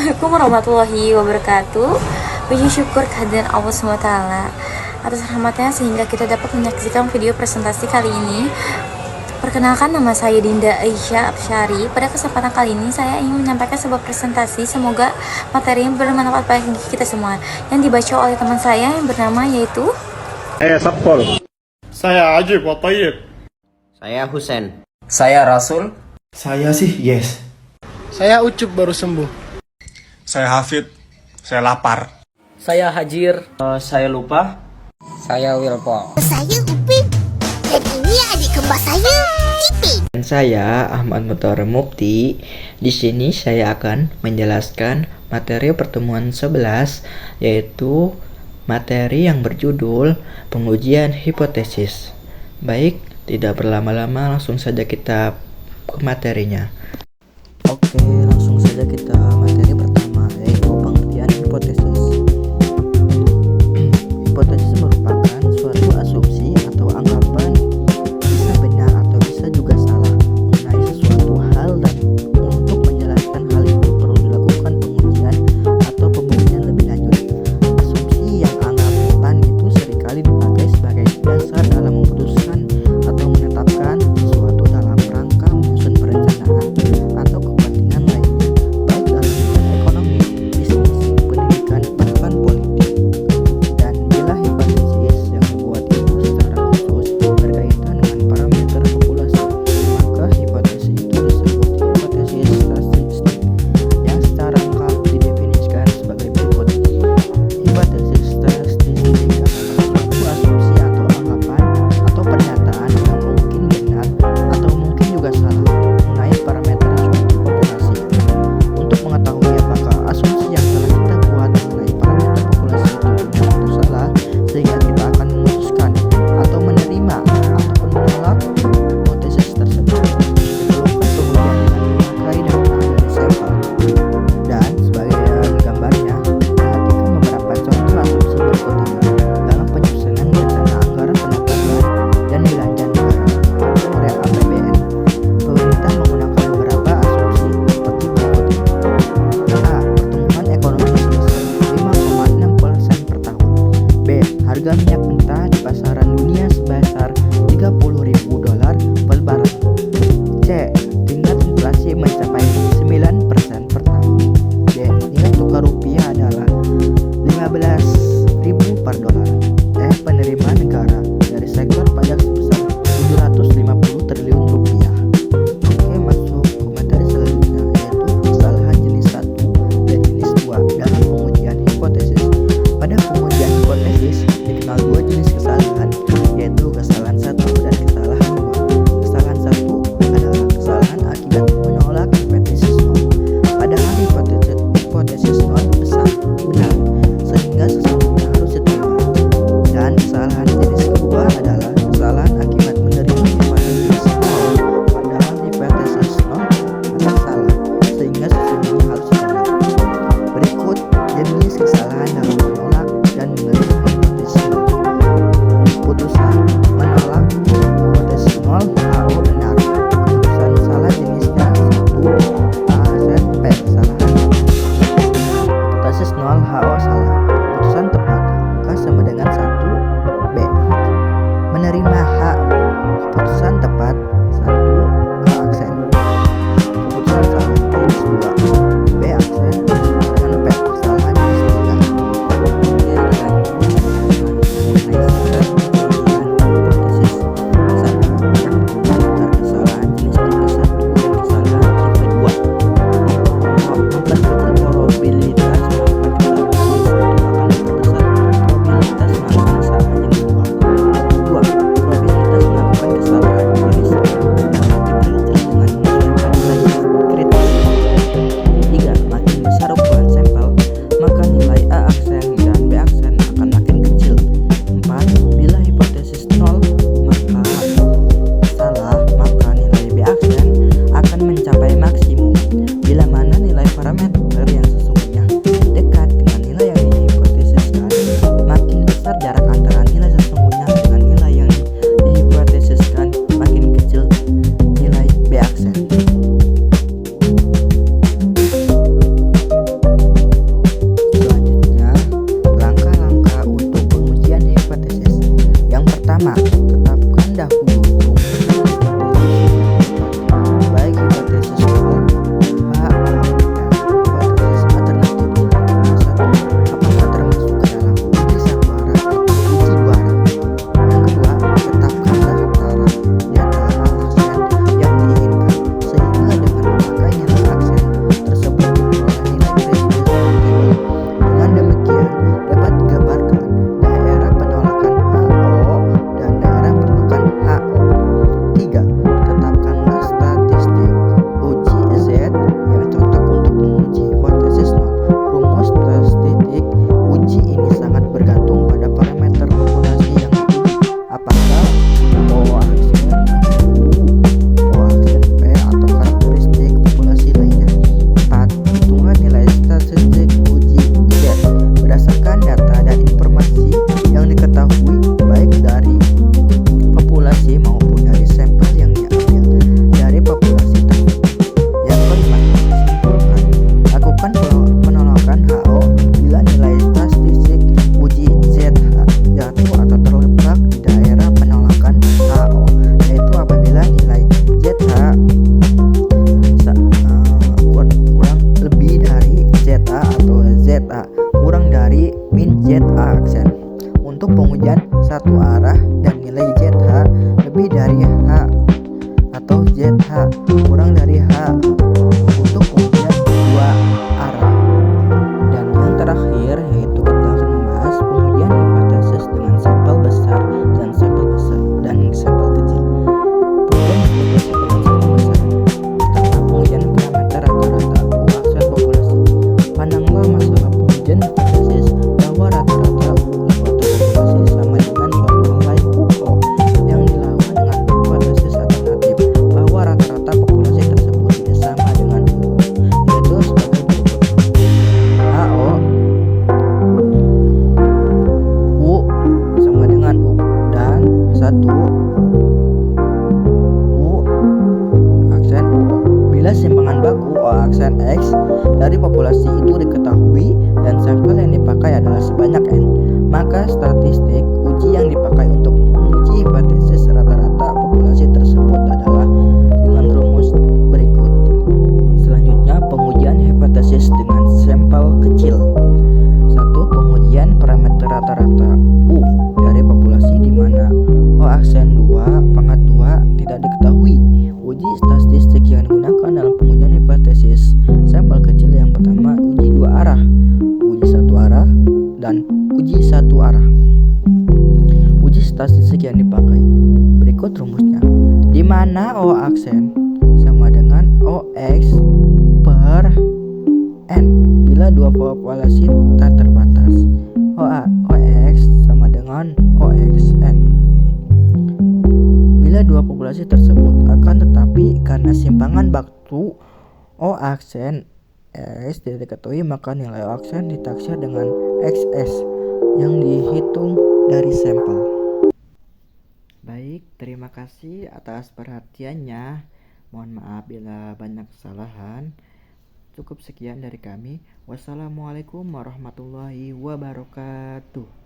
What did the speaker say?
Assalamualaikum warahmatullahi wabarakatuh. Puji syukur kehadiran Allah SWT atas rahmatnya sehingga kita dapat menyaksikan video presentasi kali ini. Perkenalkan, nama saya Dinda Aisyah Absyari. Pada kesempatan kali ini saya ingin menyampaikan sebuah presentasi. Semoga materi yang bermanfaat bagi kita semua, yang dibaca oleh teman saya yang bernama yaitu Sapol. Saya Ajib wa Tayyib. Saya Husen. Saya Rasul. Saya sih Yes. Saya Ucup baru sembuh. Saya Hafid. Saya lapar. Saya Hajir. Saya lupa. Saya Wilpo. Saya Upin. Dan ini adik kembar saya, Ipin. Dan saya Ahmad Mutar Mufti. Di sini saya akan menjelaskan materi pertemuan 11, yaitu materi yang berjudul pengujian hipotesis. Baik, tidak berlama-lama, langsung saja kita ke materinya. Oke, langsung saja kita materi pertama, yaitu pengertian hipotesis. Hipotesis merupakan suatu asumsi atau anggapan, bisa benar atau bisa juga salah, mengenai sesuatu hal, dan untuk menjelaskan hal itu perlu dilakukan pengujian atau pembuktian lebih lanjut. Asumsi yang anggapan itu seringkali dipakai sebagai dasar dalam memutuskan atau menetapkan sesuatu dalam rangka menyusun perencanaan atau kepentingan lainnya, baik dalam bidang ekonomi, bisnis, pendidikan, bahkan politik. Dan bila hipotesis yang dibuat itu secara khusus berkaitan dengan parameter populasi, maka hipotesis itu disebut hipotesis statistik, yang secara lengkap didefinisikan sebagai berikut. Hipotesis statistik adalah suatu asumsi atau anggapan atau pernyataan yang mungkin benar atau mungkin juga salah mengenai parameter suatu populasi. Untuk mengetahui apakah asumsi yang telah kita buat mengenai parameter populasi itu benar atau salah, sehingga kita akan memutuskan atau menerima ataupun menolak hipotesis tersebut, diperlukan pengujian dengan memakai data dari sampel. Dan sebagai gambarnya, perhatikan beberapa contoh asumsi berikut ini dalam penyusunan rencana anggaran pendapatan dan belanja negara atau APBN. Pemerintah menggunakan beberapa asumsi seperti berikut ini. A. Pertumbuhan ekonomi sebesar 5,6% per tahun. B. Harga minyak mentah di pasaran dunia sebesar $30.000 per barel. C. Tingkat inflasi mencapai 9% per tahun. D. Nilai tukar rupiah adalah 15.000 per dolar. E. Penerimaan negara dari sektor pajak sebesar 750 triliun rupiah. Oke, masuk ke materi selanjutnya, yaitu kesalahan jenis 1 dan jenis 2 dalam pengujian hipotesis. Pada pengujian hipotesis dikenal dua jenis kesalahan, yaitu kesalahan 1 dan kesalahan 2. Kesalahan 1 adalah kesalahan akibat menolak hipotesis 0. Padahal hipotesis 0 besar benar, sehingga sesungguhnya harus diterima. Dan kesalahan jenis kedua adalah kesalahan akibat menerima hipotesis 0, padahal hipotesis 0 adalah salah, sehingga sesungguhnya harus diterima. Berikut jenis kesalahan dalam menolak dan menerima hipotesis 0. Putusan menolak hipotesis 0 HO benar. Putusan salah jenisnya 1 A dan B kesalahan. Hipotesis 0 HO salah. Putusan tepat K sama dengan 1 B. Menerima H. Keputusan tepat 1 A aksen. Keputusan salah jenis 2 B aksen dengan B kesalahan jenis 3. Kesalahan jenis tipe 1 dan kesalahan tipe 2. Memperkecil probabilitas melakukan kesalahan jenis 1 akan memperbesar probabilitas melakukan kesalahan jenis 2. 2. Probabilitas melakukan kesalahan jenis 3 dapat diperkecil dengan menyesuaikan nilai kritis. 3. Makin besar ukuran sampel, maka nilai A aksen dan B aksen akan makin kecil. 4. Bila hipotesis 0 maka salah, maka nilai B aksen akan mencapai maksimum, bila mana nilai parameter yang sesungguhnya dekat dengan nilai yang dihipotesiskan, makin besar jarak antara nilai sesungguhnya dengan nilai yang dihipotesiskan, makin kecil nilai B aksen. ZA kurang dari min ZA aksen. Untuk pengujian satu arah dan nilai ZH lebih dari H atau ZH kurang dari H untuk pengujian dua arah. Dan yang terakhir yaitu kita akan membahas pengujian hipotesis dengan sampel besar dan sampel kecil. Pengujian hipotesis dengan sampel besar. Pertama, pengujian parameter rata-rata U aksen populasi. Pandanglah masalah pengujian hipotesis bahwa rata-rata U suatu populasi sama dengan suatu nilai UO yang dilakukan dengan hipotesis alternatif bahwa rata-rata populasi tersebut tidak sama dengan UO, yaitu sebagai berikut. AO U sama dengan U dan 1 U aksen UO. Bila simpangan baku O aksen X dari populasi itu diketahui dan sampel yang dipakai adalah sebanyak N, maka statistik uji yang dipakai untuk menguji hipotesis rata-rata populasi tersebut adalah dengan rumus berikut. Selanjutnya, pengujian hipotesis dengan sampel kecil. 1. Pengujian parameter rata-rata U dari populasi di mana O aksen 2 pangkat 2 tidak diketahui. Uji statistik yang digunakan dalam pengujian hipotesis sampel kecil yang pertama, uji dua arah, uji satu arah, dan uji satu arah. Uji statistik yang dipakai berikut rumusnya, di mana O aksen sama dengan OX per N bila dua populasi tak terbatas. OX sama dengan OXN bila dua populasi tersebut akan tetapi karena simpangan waktu O aksen X tidak diketahui, maka nilai O aksen ditaksir dengan XS yang dihitung dari sampel. Baik, terima kasih atas perhatiannya. Mohon maaf bila banyak kesalahan. Cukup sekian dari kami. Wassalamualaikum warahmatullahi wabarakatuh.